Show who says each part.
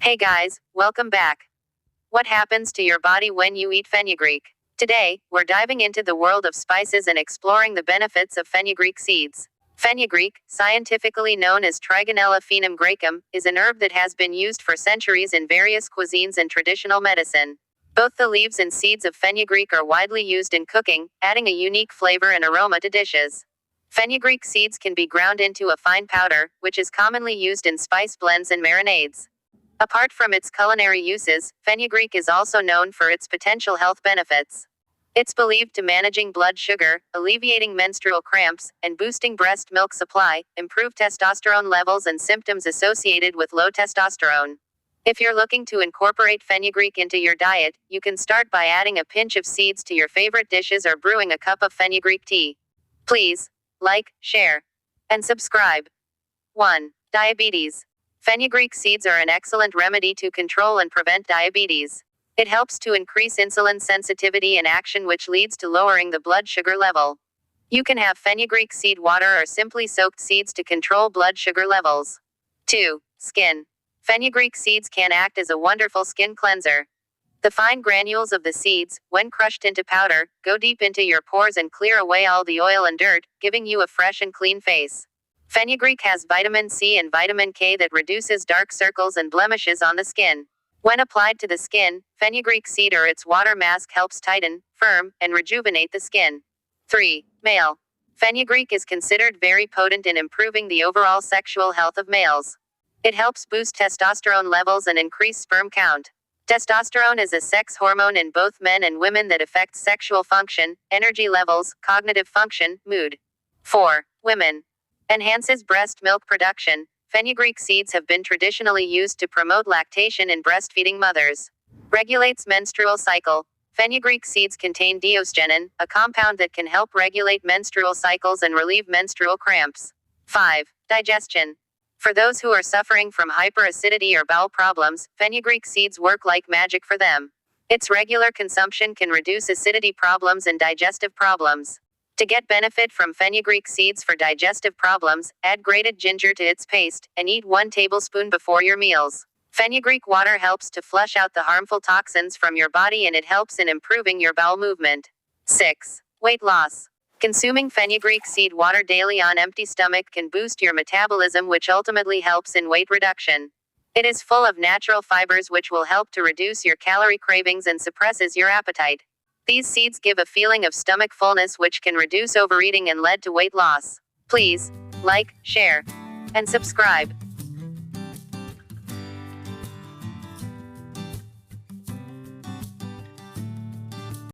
Speaker 1: Hey guys, welcome back. What happens to your body when you eat fenugreek? Today, we're diving into the world of spices and exploring the benefits of fenugreek seeds. Fenugreek, scientifically known as Trigonella foenum-graecum, is an herb that has been used for centuries in various cuisines and traditional medicine. Both the leaves and seeds of fenugreek are widely used in cooking, adding a unique flavor and aroma to dishes. Fenugreek seeds can be ground into a fine powder, which is commonly used in spice blends and marinades. Apart from its culinary uses, fenugreek is also known for its potential health benefits. It's believed to managing blood sugar, alleviating menstrual cramps, and boosting breast milk supply, improve testosterone levels and symptoms associated with low testosterone. If you're looking to incorporate fenugreek into your diet, you can start by adding a pinch of seeds to your favorite dishes or brewing a cup of fenugreek tea. Please like, share, and subscribe. 1. Diabetes. Fenugreek seeds are an excellent remedy to control and prevent diabetes. It helps to increase insulin sensitivity and action, which leads to lowering the blood sugar level. You can have fenugreek seed water or simply soaked seeds to control blood sugar levels. 2. Skin. Fenugreek seeds can act as a wonderful skin cleanser. The fine granules of the seeds, when crushed into powder, go deep into your pores and clear away all the oil and dirt, giving you a fresh and clean face. Fenugreek has vitamin C and vitamin K that reduces dark circles and blemishes on the skin. When applied to the skin, fenugreek seed or its water mask helps tighten, firm, and rejuvenate the skin. 3. Male. Fenugreek is considered very potent in improving the overall sexual health of males. It helps boost testosterone levels and increase sperm count. Testosterone is a sex hormone in both men and women that affects sexual function, energy levels, cognitive function, mood. 4. Women. Enhances breast milk production. Fenugreek seeds have been traditionally used to promote lactation in breastfeeding mothers. Regulates menstrual cycle. Fenugreek seeds contain testosterone, a compound that can help regulate menstrual cycles and relieve menstrual cramps. 5. Digestion. For those who are suffering from hyperacidity or bowel problems, fenugreek seeds work like magic for them. Its regular consumption can reduce acidity problems and digestive problems. To get benefit from fenugreek seeds for digestive problems, add grated ginger to its paste, and eat 1 tablespoon before your meals. Fenugreek water helps to flush out the harmful toxins from your body, and it helps in improving your bowel movement. 6. Weight loss. Consuming fenugreek seed water daily on empty stomach can boost your metabolism, which ultimately helps in weight reduction. It is full of natural fibers which will help to reduce your calorie cravings and suppresses your appetite. These seeds give a feeling of stomach fullness which can reduce overeating and lead to weight loss. Please like, share, and subscribe.